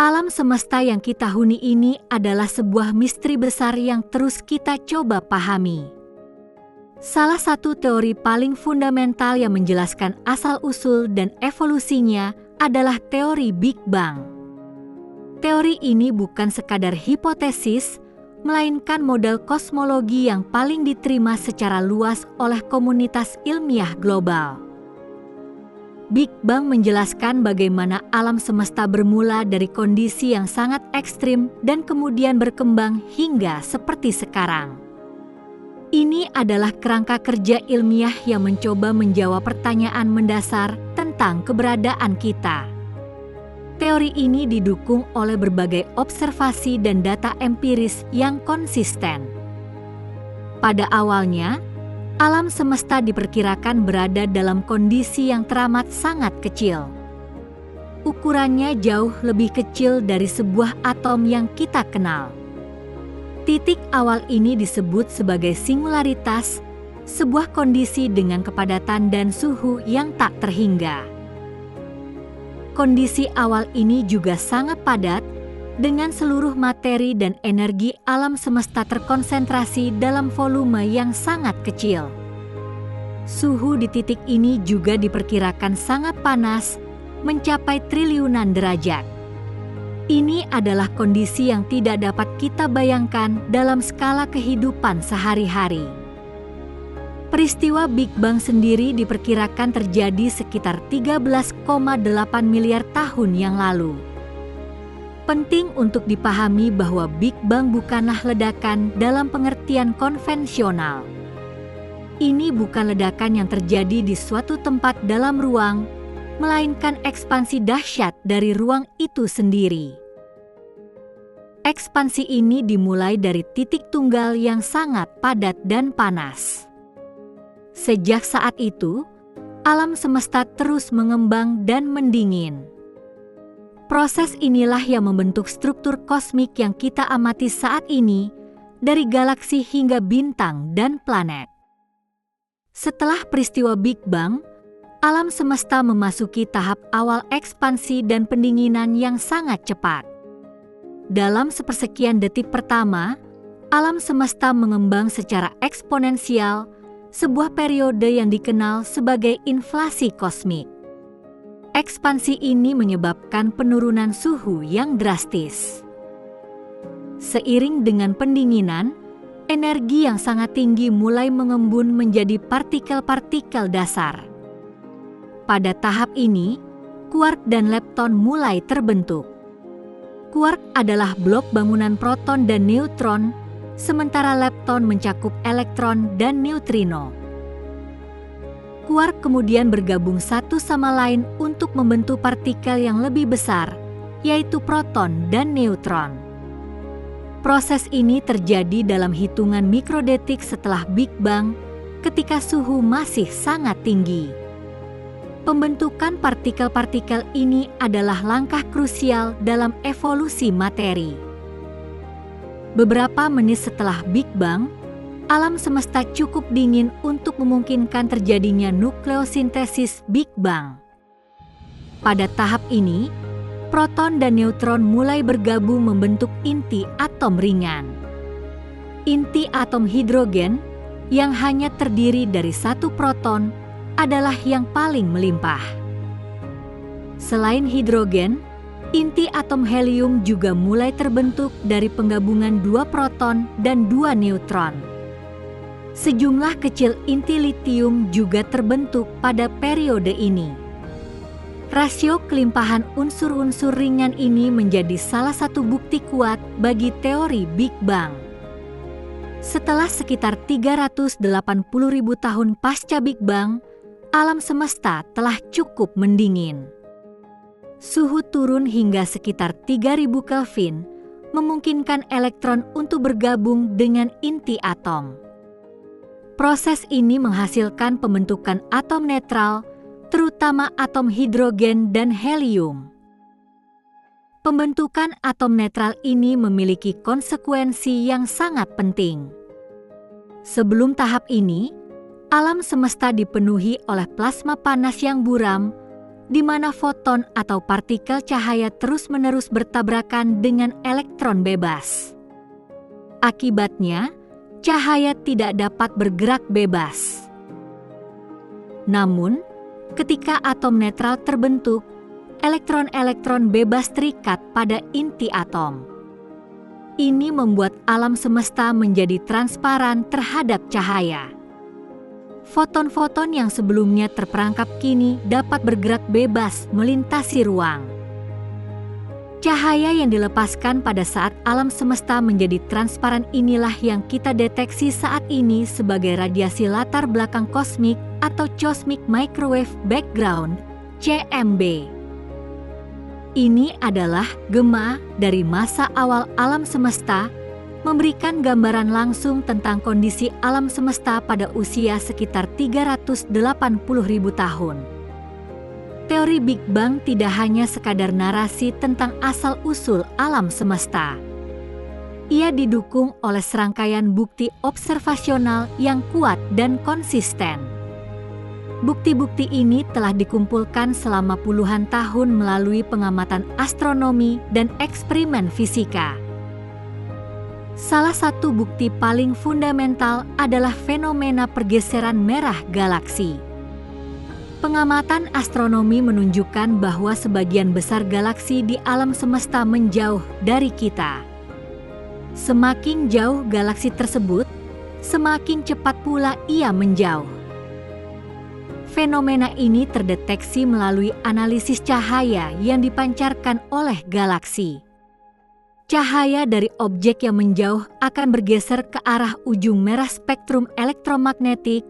Alam semesta yang kita huni ini adalah sebuah misteri besar yang terus kita coba pahami. Salah satu teori paling fundamental yang menjelaskan asal-usul dan evolusinya adalah teori Big Bang. Teori ini bukan sekadar hipotesis, melainkan model kosmologi yang paling diterima secara luas oleh komunitas ilmiah global. Big Bang menjelaskan bagaimana alam semesta bermula dari kondisi yang sangat ekstrim dan kemudian berkembang hingga seperti sekarang. Ini adalah kerangka kerja ilmiah yang mencoba menjawab pertanyaan mendasar tentang keberadaan kita. Teori ini didukung oleh berbagai observasi dan data empiris yang konsisten. Pada awalnya, alam semesta diperkirakan berada dalam kondisi yang teramat sangat kecil. Ukurannya jauh lebih kecil dari sebuah atom yang kita kenal. Titik awal ini disebut sebagai singularitas, sebuah kondisi dengan kepadatan dan suhu yang tak terhingga. Kondisi awal ini juga sangat padat, dengan seluruh materi dan energi alam semesta terkonsentrasi dalam volume yang sangat kecil. Suhu di titik ini juga diperkirakan sangat panas, mencapai triliunan derajat. Ini adalah kondisi yang tidak dapat kita bayangkan dalam skala kehidupan sehari-hari. Peristiwa Big Bang sendiri diperkirakan terjadi sekitar 13,8 miliar tahun yang lalu. Penting untuk dipahami bahwa Big Bang bukanlah ledakan dalam pengertian konvensional. Ini bukan ledakan yang terjadi di suatu tempat dalam ruang, melainkan ekspansi dahsyat dari ruang itu sendiri. Ekspansi ini dimulai dari titik tunggal yang sangat padat dan panas. Sejak saat itu, alam semesta terus mengembang dan mendingin. Proses inilah yang membentuk struktur kosmik yang kita amati saat ini, dari galaksi hingga bintang dan planet. Setelah peristiwa Big Bang, alam semesta memasuki tahap awal ekspansi dan pendinginan yang sangat cepat. Dalam sepersekian detik pertama, alam semesta mengembang secara eksponensial, sebuah periode yang dikenal sebagai inflasi kosmik. Ekspansi ini menyebabkan penurunan suhu yang drastis. Seiring dengan pendinginan, energi yang sangat tinggi mulai mengembun menjadi partikel-partikel dasar. Pada tahap ini, kuark dan lepton mulai terbentuk. Kuark adalah blok bangunan proton dan neutron, sementara lepton mencakup elektron dan neutrino. Kuark kemudian bergabung satu sama lain untuk membentuk partikel yang lebih besar, yaitu proton dan neutron. Proses ini terjadi dalam hitungan mikrodetik setelah Big Bang, ketika suhu masih sangat tinggi. Pembentukan partikel-partikel ini adalah langkah krusial dalam evolusi materi. Beberapa menit setelah Big Bang, alam semesta cukup dingin untuk memungkinkan terjadinya nukleosintesis Big Bang. Pada tahap ini, proton dan neutron mulai bergabung membentuk inti atom ringan. Inti atom hidrogen, yang hanya terdiri dari satu proton, adalah yang paling melimpah. Selain hidrogen, inti atom helium juga mulai terbentuk dari penggabungan dua proton dan dua neutron. Sejumlah kecil inti litium juga terbentuk pada periode ini. Rasio kelimpahan unsur-unsur ringan ini menjadi salah satu bukti kuat bagi teori Big Bang. Setelah sekitar 380.000 tahun pasca Big Bang, alam semesta telah cukup mendingin. Suhu turun hingga sekitar 3000 Kelvin, memungkinkan elektron untuk bergabung dengan inti atom. Proses ini menghasilkan pembentukan atom netral, terutama atom hidrogen dan helium. Pembentukan atom netral ini memiliki konsekuensi yang sangat penting. Sebelum tahap ini, alam semesta dipenuhi oleh plasma panas yang buram, di mana foton atau partikel cahaya terus-menerus bertabrakan dengan elektron bebas. Akibatnya, cahaya tidak dapat bergerak bebas. Namun, ketika atom netral terbentuk, elektron-elektron bebas terikat pada inti atom. Ini membuat alam semesta menjadi transparan terhadap cahaya. Foton-foton yang sebelumnya terperangkap kini dapat bergerak bebas melintasi ruang. Cahaya yang dilepaskan pada saat alam semesta menjadi transparan inilah yang kita deteksi saat ini sebagai radiasi latar belakang kosmik atau Cosmic Microwave Background, CMB. Ini adalah gema dari masa awal alam semesta, memberikan gambaran langsung tentang kondisi alam semesta pada usia sekitar 380.000 tahun. Teori Big Bang tidak hanya sekadar narasi tentang asal-usul alam semesta. Ia didukung oleh serangkaian bukti observasional yang kuat dan konsisten. Bukti-bukti ini telah dikumpulkan selama puluhan tahun melalui pengamatan astronomi dan eksperimen fisika. Salah satu bukti paling fundamental adalah fenomena pergeseran merah galaksi. Pengamatan astronomi menunjukkan bahwa sebagian besar galaksi di alam semesta menjauh dari kita. Semakin jauh galaksi tersebut, semakin cepat pula ia menjauh. Fenomena ini terdeteksi melalui analisis cahaya yang dipancarkan oleh galaksi. Cahaya dari objek yang menjauh akan bergeser ke arah ujung merah spektrum elektromagnetik,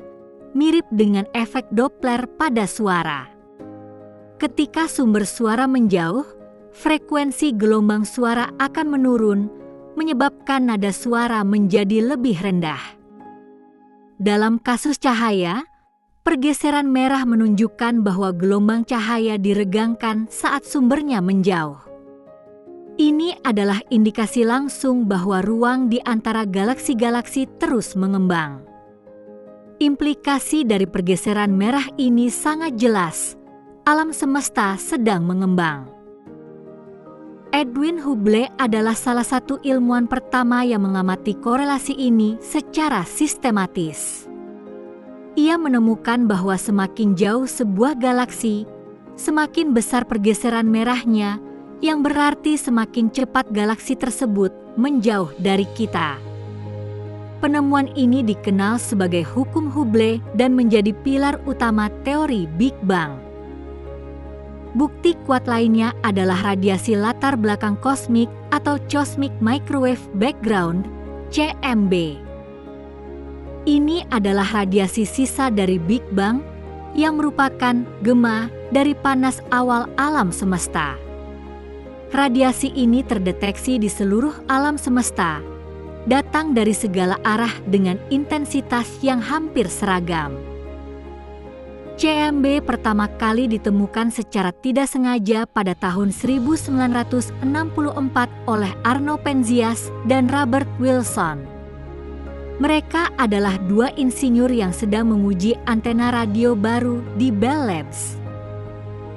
mirip dengan efek Doppler pada suara. Ketika sumber suara menjauh, frekuensi gelombang suara akan menurun, menyebabkan nada suara menjadi lebih rendah. Dalam kasus cahaya, pergeseran merah menunjukkan bahwa gelombang cahaya diregangkan saat sumbernya menjauh. Ini adalah indikasi langsung bahwa ruang di antara galaksi-galaksi terus mengembang. Implikasi dari pergeseran merah ini sangat jelas. Alam semesta sedang mengembang. Edwin Hubble adalah salah satu ilmuwan pertama yang mengamati korelasi ini secara sistematis. Ia menemukan bahwa semakin jauh sebuah galaksi, semakin besar pergeseran merahnya, yang berarti semakin cepat galaksi tersebut menjauh dari kita. Penemuan ini dikenal sebagai hukum Hubble dan menjadi pilar utama teori Big Bang. Bukti kuat lainnya adalah radiasi latar belakang kosmik atau Cosmic Microwave Background, CMB. Ini adalah radiasi sisa dari Big Bang yang merupakan gema dari panas awal alam semesta. Radiasi ini terdeteksi di seluruh alam semesta, datang dari segala arah dengan intensitas yang hampir seragam. CMB pertama kali ditemukan secara tidak sengaja pada tahun 1964 oleh Arno Penzias dan Robert Wilson. Mereka adalah dua insinyur yang sedang menguji antena radio baru di Bell Labs.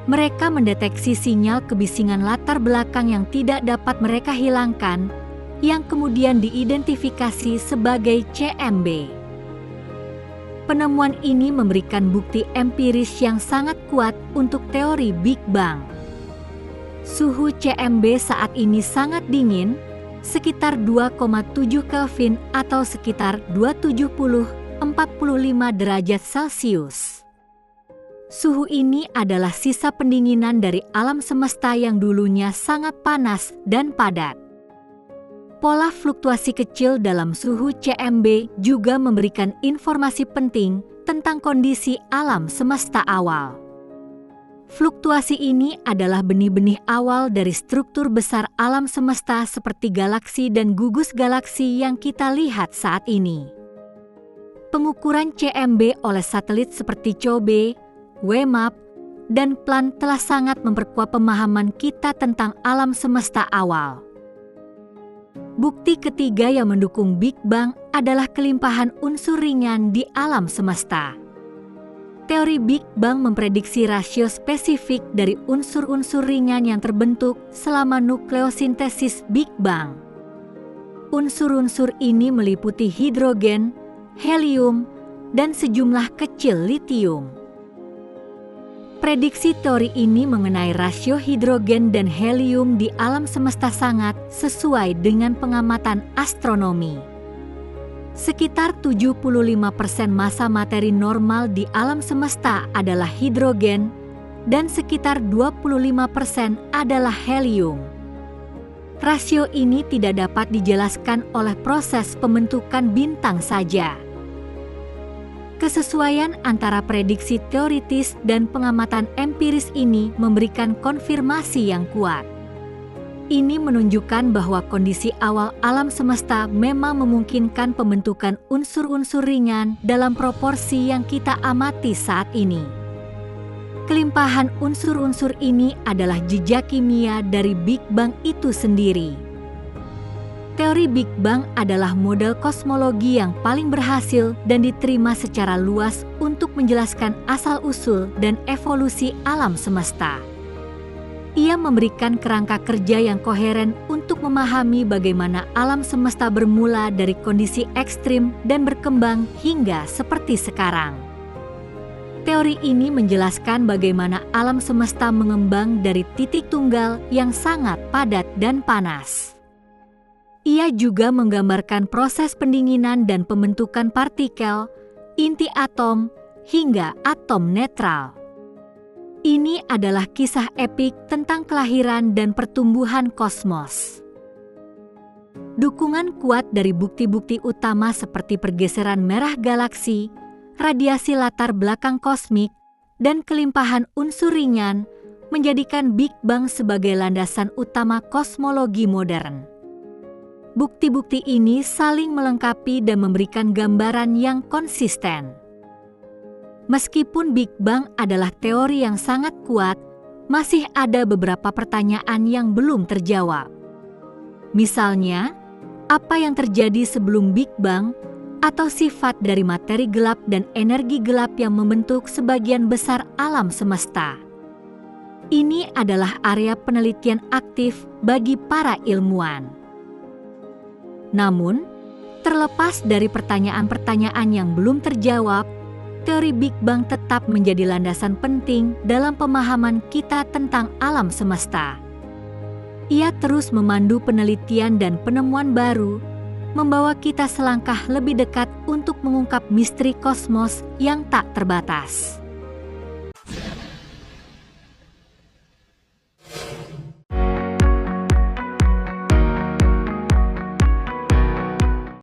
Mereka mendeteksi sinyal kebisingan latar belakang yang tidak dapat mereka hilangkan, yang kemudian diidentifikasi sebagai CMB. Penemuan ini memberikan bukti empiris yang sangat kuat untuk teori Big Bang. Suhu CMB saat ini sangat dingin, sekitar 2,7 Kelvin atau sekitar 270-45 derajat Celcius. Suhu ini adalah sisa pendinginan dari alam semesta yang dulunya sangat panas dan padat. Pola fluktuasi kecil dalam suhu CMB juga memberikan informasi penting tentang kondisi alam semesta awal. Fluktuasi ini adalah benih-benih awal dari struktur besar alam semesta seperti galaksi dan gugus galaksi yang kita lihat saat ini. Pengukuran CMB oleh satelit seperti COBE, WMAP, dan PLAN telah sangat memperkuat pemahaman kita tentang alam semesta awal. Bukti ketiga yang mendukung Big Bang adalah kelimpahan unsur ringan di alam semesta. Teori Big Bang memprediksi rasio spesifik dari unsur-unsur ringan yang terbentuk selama nukleosintesis Big Bang. Unsur-unsur ini meliputi hidrogen, helium, dan sejumlah kecil litium. Prediksi teori ini mengenai rasio hidrogen dan helium di alam semesta sangat sesuai dengan pengamatan astronomi. Sekitar 75% massa materi normal di alam semesta adalah hidrogen dan sekitar 25% adalah helium. Rasio ini tidak dapat dijelaskan oleh proses pembentukan bintang saja. Kesesuaian antara prediksi teoritis dan pengamatan empiris ini memberikan konfirmasi yang kuat. Ini menunjukkan bahwa kondisi awal alam semesta memang memungkinkan pembentukan unsur-unsur ringan dalam proporsi yang kita amati saat ini. Kelimpahan unsur-unsur ini adalah jejak kimia dari Big Bang itu sendiri. Teori Big Bang adalah model kosmologi yang paling berhasil dan diterima secara luas untuk menjelaskan asal-usul dan evolusi alam semesta. Ia memberikan kerangka kerja yang koheren untuk memahami bagaimana alam semesta bermula dari kondisi ekstrim dan berkembang hingga seperti sekarang. Teori ini menjelaskan bagaimana alam semesta mengembang dari titik tunggal yang sangat padat dan panas. Ia juga menggambarkan proses pendinginan dan pembentukan partikel, inti atom, hingga atom netral. Ini adalah kisah epik tentang kelahiran dan pertumbuhan kosmos. Dukungan kuat dari bukti-bukti utama seperti pergeseran merah galaksi, radiasi latar belakang kosmik, dan kelimpahan unsur ringan menjadikan Big Bang sebagai landasan utama kosmologi modern. Bukti-bukti ini saling melengkapi dan memberikan gambaran yang konsisten. Meskipun Big Bang adalah teori yang sangat kuat, masih ada beberapa pertanyaan yang belum terjawab. Misalnya, apa yang terjadi sebelum Big Bang atau sifat dari materi gelap dan energi gelap yang membentuk sebagian besar alam semesta. Ini adalah area penelitian aktif bagi para ilmuwan. Namun, terlepas dari pertanyaan-pertanyaan yang belum terjawab, teori Big Bang tetap menjadi landasan penting dalam pemahaman kita tentang alam semesta. Ia terus memandu penelitian dan penemuan baru, membawa kita selangkah lebih dekat untuk mengungkap misteri kosmos yang tak terbatas.